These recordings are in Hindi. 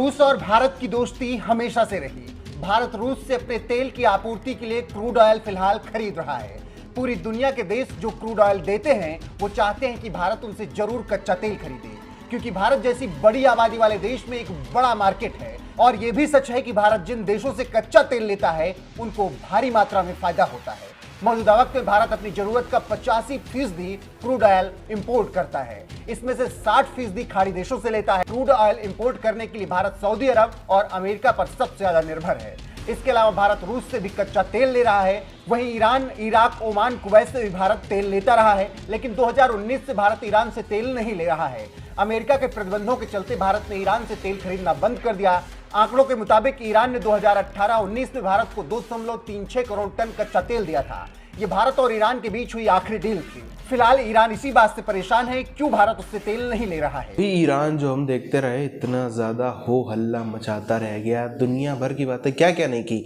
रूस और भारत की दोस्ती हमेशा से रही। भारत रूस से अपने तेल की आपूर्ति के लिए क्रूड ऑयल फिलहाल खरीद रहा है। पूरी दुनिया के देश जो क्रूड ऑयल देते हैं वो चाहते हैं कि भारत उनसे जरूर कच्चा तेल खरीदे, क्योंकि भारत जैसी बड़ी आबादी वाले देश में एक बड़ा मार्केट है। और ये भी सच है कि भारत जिन देशों से कच्चा तेल लेता है उनको भारी मात्रा में फायदा होता है। मौजूदा वक्त में भारत अपनी जरूरत का 85% क्रूड ऑयल इंपोर्ट करता है। इसमें से 60% खाड़ी देशों से लेता है। क्रूड ऑयल इंपोर्ट करने के लिए भारत सऊदी अरब और अमेरिका पर सबसे ज्यादा निर्भर है। इसके अलावा भारत रूस से भी कच्चा तेल ले रहा है। वहीं ईरान, इराक, ओमान, कुवैत से भी भारत तेल लेता रहा है, लेकिन 2019 से भारत ईरान से तेल नहीं ले रहा है। अमेरिका के प्रतिबंधों के चलते भारत ने ईरान से तेल खरीदना बंद कर दिया। आंकड़ों के मुताबिक ईरान ने 2018-19 में भारत को 2.36 करोड़ टन कच्चा तेल दिया था। ये भारत और ईरान के बीच हुई आखिरी डील थी। फिलहाल ईरान इसी बात से परेशान है क्यों भारत उससे तेल नहीं ले रहा है। ईरान जो हम देखते रहे इतना ज्यादा हो हल्ला मचाता रह गया, दुनिया भर की बातें क्या क्या नहीं की।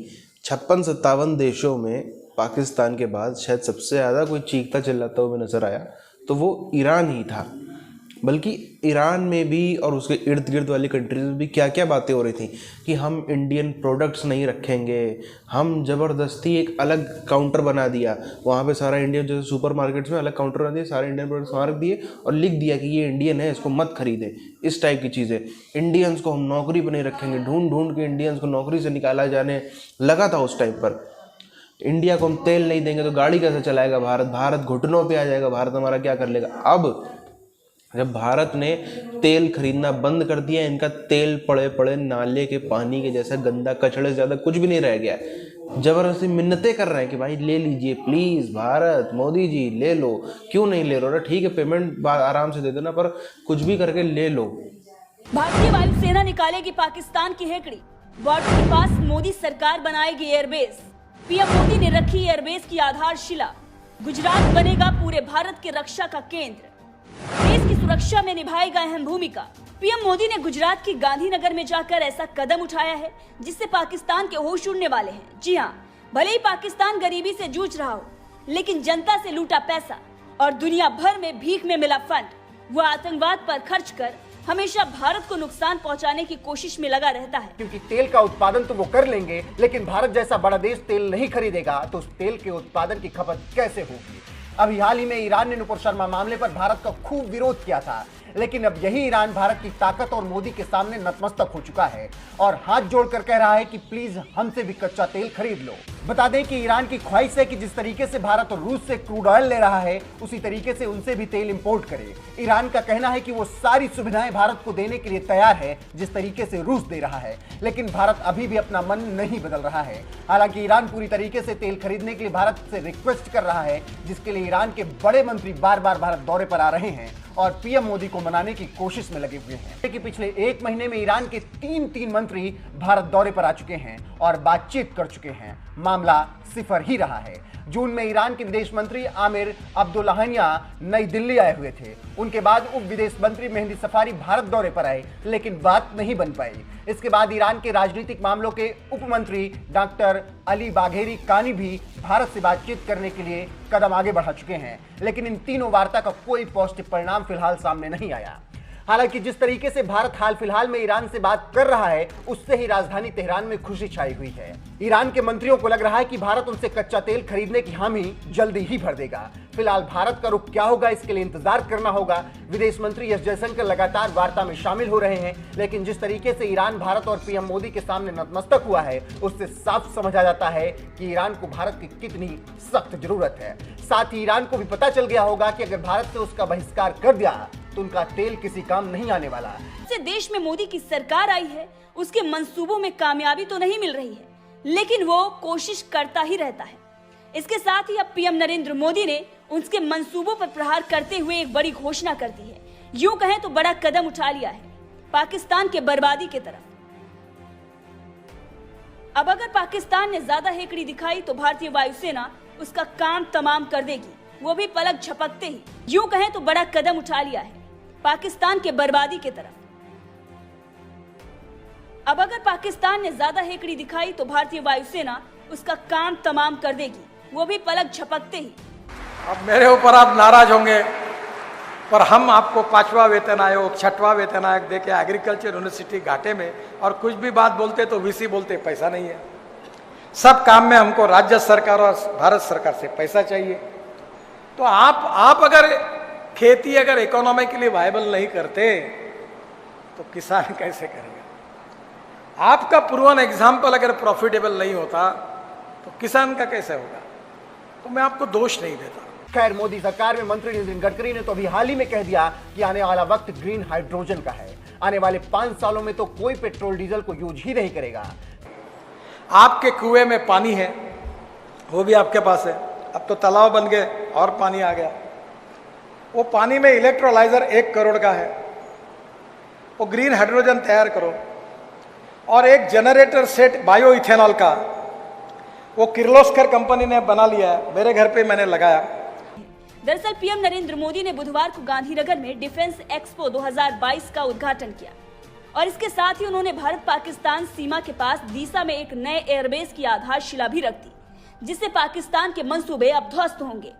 56-57 देशों में पाकिस्तान के बाद शायद सबसे ज्यादा कोई चीखता चिल्लाता हुआ नजर आया तो वो ईरान ही था। बल्कि ईरान में भी और उसके इर्द गिर्द वाली कंट्रीज में भी क्या क्या बातें हो रही थी कि हम इंडियन प्रोडक्ट्स नहीं रखेंगे। हम ज़बरदस्ती एक अलग काउंटर बना दिया, वहाँ पे सारा इंडियन, जैसे सुपर मार्केट्स में अलग काउंटर बना दिए, सारे इंडियन प्रोडक्ट्स वहाँ रख दिए और लिख दिया कि ये इंडियन है, इसको मत खरीदे। इस टाइप की चीज़ें। इंडियंस को हम नौकरी पर नहीं रखेंगे, ढूंढ ढूंढ के इंडियंस को नौकरी से निकाला जाने लगा था उस टाइम पर। इंडिया को हम तेल नहीं देंगे तो गाड़ी कैसे चलाएगा भारत, भारत घुटनों पर आ जाएगा, भारत हमारा क्या कर लेगा। अब जब भारत ने तेल खरीदना बंद कर दिया, इनका तेल पड़े पड़े नाले के पानी के जैसा गंदा, कचड़े से ज़्यादा कुछ भी नहीं रह गया। जबरदस्ती मिन्नतें कर रहे हैं कि भाई ले लीजिए प्लीज़, भारत मोदी जी ले लो। क्यों नहीं ले लो? ठीक है, पेमेंट आराम से दे देना, पर कुछ भी करके ले लो। भारतीय वायुसेना निकालेगी पाकिस्तान की हेकड़ी, बॉर्डर के पास मोदी सरकार बनाएगी एयरबेस। पीएम मोदी ने रखी एयरबेस की आधारशिला। गुजरात बनेगा पूरे भारत के रक्षा का केंद्र, देश की सुरक्षा में निभाएगा अहम भूमिका। पीएम मोदी ने गुजरात के गांधीनगर में जाकर ऐसा कदम उठाया है जिससे पाकिस्तान के होश उड़ने वाले हैं। जी हां, भले ही पाकिस्तान गरीबी से जूझ रहा हो, लेकिन जनता से लूटा पैसा और दुनिया भर में भीख में मिला फंड वो आतंकवाद पर खर्च कर हमेशा भारत को नुकसान पहुंचाने की कोशिश में लगा रहता है। क्योंकि तेल का उत्पादन तो वो कर लेंगे, लेकिन भारत जैसा बड़ा देश तेल नहीं खरीदेगा तो उस तेल के उत्पादन की खपत कैसे होगी। अभी हाल ही में ईरान ने नुपुर शर्मा मामले पर भारत का खूब विरोध किया था, लेकिन अब यही ईरान भारत की ताकत और मोदी के सामने नतमस्तक हो चुका है और हाथ जोड़कर कह रहा है कि प्लीज हमसे भी कच्चा तेल खरीद लो। बता दें कि ईरान की ख्वाहिश है कि जिस तरीके से भारत और रूस से क्रूड ऑयल ले रहा है उसी तरीके से उनसे भी तेल इंपोर्ट करे। ईरान का कहना है कि वो सारी सुविधाएं भारत को देने के लिए तैयार है जिस तरीके से रूस दे रहा है, लेकिन भारत अभी भी अपना मन नहीं बदल रहा है। हालांकि ईरान पूरी तरीके से तेल खरीदने के लिए भारत से रिक्वेस्ट कर रहा है, जिसके लिए ईरान के बड़े मंत्री बार बार भारत दौरे पर आ रहे हैं और पीएम मोदी को मनाने की कोशिश में लगे हुए हैं। कि पिछले एक महीने में ईरान के तीन मंत्री भारत दौरे पर आ चुके हैं और बातचीत कर चुके हैं। मामला सिफर ही रहा है। जून में ईरान के विदेश मंत्री आमिर अब्दुल्लाहिया नई दिल्ली आए हुए थे। उनके बाद उप विदेश मंत्री मेहंदी सफारी भारत दौरे पर आए, लेकिन बात नहीं बन पाई। इसके बाद ईरान के राजनीतिक मामलों के उप मंत्री डॉक्टर अली बाघेरी कानी भी भारत से बातचीत करने के लिए कदम आगे बढ़ा चुके हैं, लेकिन इन तीनों वार्ता का कोई पॉजिटिव परिणाम फिलहाल सामने नहीं आया। हालांकि जिस तरीके से भारत हाल फिलहाल में ईरान से बात कर रहा है उससे ही राजधानी तेहरान में खुशी छाई हुई है। ईरान के मंत्रियों को लग रहा है कि भारत उनसे कच्चा तेल खरीदने की हामी जल्दी ही भर देगा। फिलहाल भारत का रुख क्या होगा इसके लिए इंतजार करना होगा। विदेश मंत्री एस जयशंकर लगातार वार्ता में शामिल हो रहे हैं, लेकिन जिस तरीके से ईरान भारत और पीएम मोदी के सामने नतमस्तक हुआ है उससे साफ समझ आ जाता है कि ईरान को भारत की कितनी सख्त जरूरत है। साथ ही ईरान को भी पता चल गया होगा कि अगर भारत से उसका बहिष्कार कर दिया तो उनका तेल किसी काम नहीं आने वाला। से देश में मोदी की सरकार आई है, उसके मंसूबों में कामयाबी तो नहीं मिल रही है, लेकिन वो कोशिश करता ही रहता है। इसके साथ ही अब पीएम नरेंद्र मोदी ने उसके मंसूबों पर प्रहार करते हुए एक बड़ी घोषणा कर दी है। यूं कहें तो बड़ा कदम उठा लिया है पाकिस्तान के बर्बादी की तरफ। अब अगर पाकिस्तान ने ज्यादा हेकड़ी दिखाई तो भारतीय वायुसेना उसका काम तमाम कर देगी, वो भी पलक झपकते ही। यूं कहें तो बड़ा कदम उठा लिया है पाकिस्तान के बर्बादी की तरफ। अब अगर पाकिस्तान ने ज्यादा हेकड़ी दिखाई तो भारतीय वायुसेना उसका काम तमाम कर देगी, वो भी पलक झपकते ही। अब मेरे ऊपर आप नाराज होंगे, पर हम आपको 5वां वेतन आयोग 6वां वेतन आयोग देके एग्रीकल्चर यूनिवर्सिटी घाटे में, और कुछ भी बात बोलते तो वीसी बोलते पैसा नहीं है। सब काम में हमको राज्य सरकार और भारत सरकार से पैसा चाहिए। तो आप अगर खेती अगर इकोनॉमिकली वायबल नहीं करते तो किसान कैसे करेगा? आपका प्रूवन एग्जाम्पल अगर प्रॉफिटेबल नहीं होता तो किसान का कैसे होगा? तो मैं आपको दोष नहीं देता। खैर, मोदी सरकार में मंत्री नितिन गडकरी ने तो अभी हाल ही में कह दिया कि आने वाला वक्त ग्रीन हाइड्रोजन का है। आने वाले 5 सालों में तो कोई पेट्रोल डीजल को यूज ही नहीं करेगा। आपके कुएं में पानी है, वो भी आपके पास है, अब तो तालाब बन गए और पानी आ गया। वो पानी में इलेक्ट्रोलाइजर 1 करोड़ का है, वो ग्रीन हाइड्रोजन तैयार करो। और एक जनरेटर सेट बायो इथेनॉल का वो किर्लोस्कर कंपनी ने बना लिया है, मेरे घर पे मैंने लगाया। दरअसल पीएम नरेंद्र मोदी ने बुधवार को गांधीनगर में डिफेंस एक्सपो 2022 का उद्घाटन किया और इसके साथ ही उन्होंने भारत पाकिस्तान सीमा के पास दीसा में एक नए एयरबेस की आधारशिला भी रख दी, जिससे पाकिस्तान के मंसूबे अब ध्वस्त होंगे।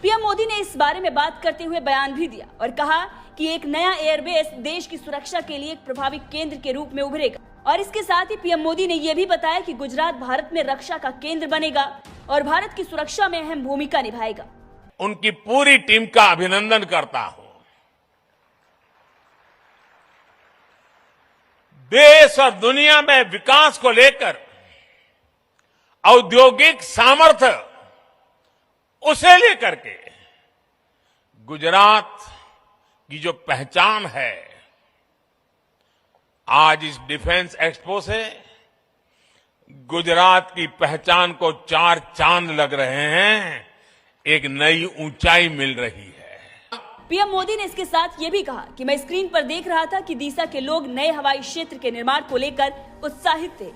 पीएम मोदी ने इस बारे में बात करते हुए बयान भी दिया और कहा कि एक नया एयरबेस देश की सुरक्षा के लिए एक प्रभावी केंद्र के रूप में उभरेगा। और इसके साथ ही पीएम मोदी ने यह भी बताया कि गुजरात भारत में रक्षा का केंद्र बनेगा और भारत की सुरक्षा में अहम भूमिका निभाएगा। उनकी पूरी टीम का अभिनंदन करता हूं। देश और दुनिया में विकास को लेकर औद्योगिक सामर्थ्य उसे लेकर के गुजरात की जो पहचान है, आज इस डिफेंस एक्सपो से गुजरात की पहचान को 4 चांद लग रहे हैं, एक नई ऊंचाई मिल रही है। पीएम मोदी ने इसके साथ ये भी कहा कि मैं स्क्रीन पर देख रहा था कि दीसा के लोग नए हवाई क्षेत्र के निर्माण को लेकर उत्साहित थे।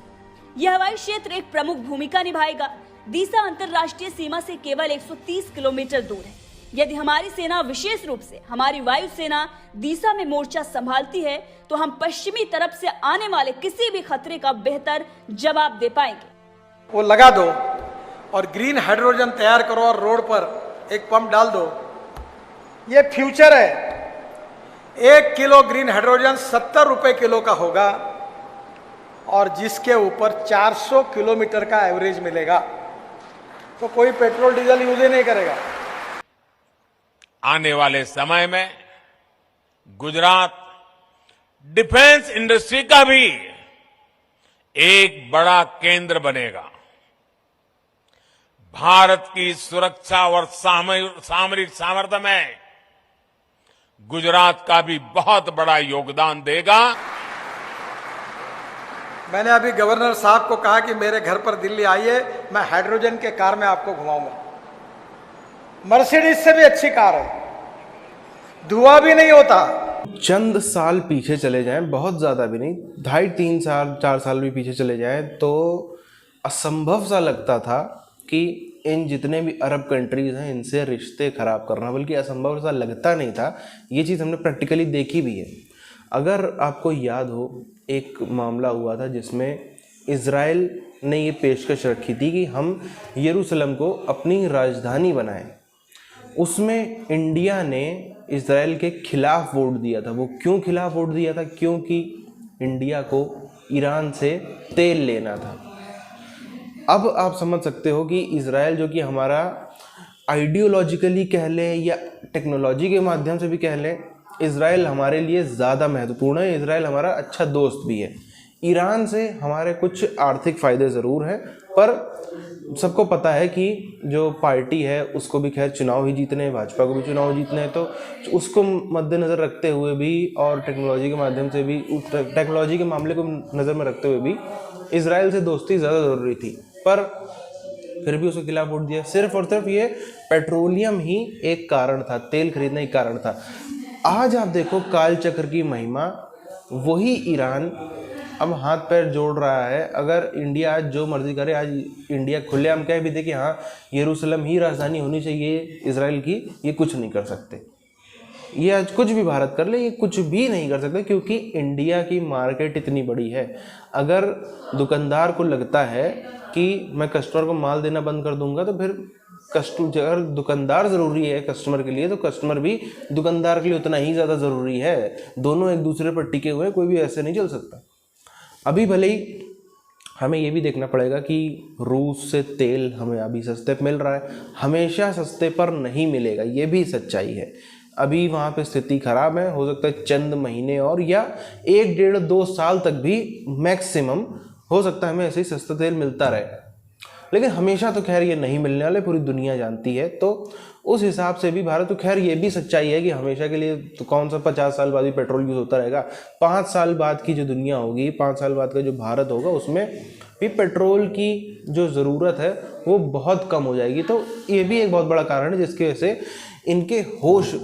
यह हवाई क्षेत्र एक प्रमुख भूमिका निभाएगा। दीसा अंतर्राष्ट्रीय सीमा से केवल 130 किलोमीटर दूर है। यदि हमारी सेना, विशेष रूप से हमारी वायुसेना दीसा में मोर्चा संभालती है तो हम पश्चिमी तरफ से आने वाले किसी भी खतरे का बेहतर जवाब दे पाएंगे। वो लगा दो और ग्रीन हाइड्रोजन तैयार करो और रोड पर एक पंप डाल दो। ये फ्यूचर है। 1 किलो ग्रीन हाइड्रोजन 70 रुपए किलो का होगा और जिसके ऊपर 400 किलोमीटर का एवरेज मिलेगा, तो कोई पेट्रोल डीजल यूज ही नहीं करेगा। आने वाले समय में गुजरात डिफेंस इंडस्ट्री का भी एक बड़ा केंद्र बनेगा। भारत की सुरक्षा और सामरिक सामर्थ्य में गुजरात का भी बहुत बड़ा योगदान देगा। मैंने अभी गवर्नर साहब को कहा कि मेरे घर पर दिल्ली आइए, मैं हाइड्रोजन के कार में आपको घुमाऊंगा। मर्सिडीज से भी अच्छी कार है, धुआं भी नहीं होता। चंद साल पीछे चले जाएं, बहुत ज़्यादा भी नहीं, 2.5-3 साल 4 साल भी पीछे चले जाएं तो असंभव सा लगता था कि इन जितने भी अरब कंट्रीज़ हैं इनसे रिश्ते ख़राब करना, बल्कि असंभव सा लगता नहीं था। ये चीज़ हमने प्रैक्टिकली देखी भी है। अगर आपको याद हो, एक मामला हुआ था जिसमें इज़राइल ने ये पेशकश रखी थी कि हम यरूशलेम को अपनी राजधानी बनाएं। उसमें इंडिया ने इज़राइल के खिलाफ वोट दिया था। वो क्यों खिलाफ वोट दिया था? क्योंकि इंडिया को ईरान से तेल लेना था। अब आप समझ सकते हो कि इज़राइल, जो कि हमारा आइडियोलॉजिकली कह लें या टेक्नोलॉजी के माध्यम से भी कह लें, इज़राइल हमारे लिए ज़्यादा महत्वपूर्ण है। इज़राइल हमारा अच्छा दोस्त भी है। ईरान से हमारे कुछ आर्थिक फ़ायदे ज़रूर हैं, पर सबको पता है कि जो पार्टी है उसको भी खैर चुनाव ही जीतने हैं, भाजपा को भी चुनाव जीतने हैं, तो उसको मद्देनज़र रखते हुए भी और टेक्नोलॉजी के माध्यम से भी, टेक्नोलॉजी के मामले को नज़र में रखते हुए भी इज़राइल से दोस्ती ज़्यादा ज़रूरी थी। पर फिर भी उसके खिलाफ वोट दिया। सिर्फ और सिर्फ ये पेट्रोलियम ही एक कारण था, तेल खरीदना ही कारण था। आज आप देखो कालचक्र की महिमा, वही ईरान अब हाथ पैर जोड़ रहा है। अगर इंडिया आज जो मर्जी करे, आज इंडिया खुलेआम कह भी दे कि हाँ यरूशलेम ही राजधानी होनी चाहिए इज़राइल की, ये कुछ नहीं कर सकते। ये आज कुछ भी भारत कर ले, ये कुछ भी नहीं कर सकते, क्योंकि इंडिया की मार्केट इतनी बड़ी है। अगर दुकानदार को लगता है कि मैं कस्टमर को माल देना बंद कर दूंगा तो फिर कस्टमर, अगर दुकानदार ज़रूरी है कस्टमर के लिए, तो कस्टमर भी दुकानदार के लिए उतना ही ज़्यादा ज़रूरी है। दोनों एक दूसरे पर टिके हुए हैं, कोई भी ऐसे नहीं चल सकता। अभी भले ही हमें ये भी देखना पड़ेगा कि रूस से तेल हमें अभी सस्ते पे मिल रहा है, हमेशा सस्ते पर नहीं मिलेगा, ये भी सच्चाई है। अभी वहाँ पे स्थिति खराब है, हो सकता है चंद महीने और या 1-1.5-2 साल तक भी मैक्सिमम हो सकता है हमें ऐसे ही सस्ता तेल मिलता रहे, लेकिन हमेशा तो खैर ये नहीं मिलने वाले, पूरी दुनिया जानती है। तो उस हिसाब से भी भारत, तो खैर ये भी सच्चाई है कि हमेशा के लिए तो कौन सा 50 साल बाद भी पेट्रोल यूज़ होता रहेगा। 5 साल बाद की जो दुनिया होगी, 5 साल बाद का जो भारत होगा, उसमें भी पेट्रोल की जो ज़रूरत है वो बहुत कम हो जाएगी। तो ये भी एक बहुत बड़ा कारण है जिसकी वजह से इनके होश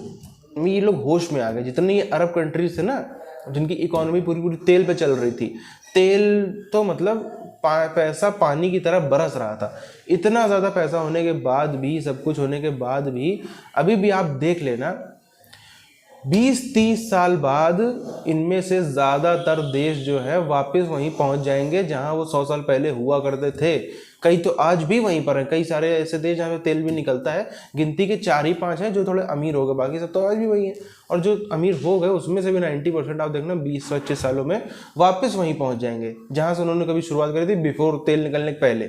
में, ये लोग होश में आ गए। जितनी अरब कंट्रीज थे ना, जिनकी इकोनॉमी पूरी पूरी तेल पे चल रही थी, तेल तो मतलब पैसा पानी की तरह बरस रहा था। इतना ज़्यादा पैसा होने के बाद भी, सब कुछ होने के बाद भी, अभी भी आप देख लेना 20-30 साल बाद इनमें से ज़्यादातर देश जो है वापस वहीं पहुंच जाएंगे जहां वो 100 साल पहले हुआ करते थे। कई तो आज भी वहीं पर हैं, कई सारे ऐसे देश जहाँ पे तेल भी निकलता है, गिनती के 4 ही 5 हैं जो थोड़े अमीर हो गए, बाकी सब तो आज भी वही हैं। और जो अमीर हो गए उसमें से भी 90% आप देखना 20-25 सालों में वापस वहीं पहुँच जाएंगे जहाँ से उन्होंने कभी शुरुआत करी थी, बिफोर तेल निकलने के पहले।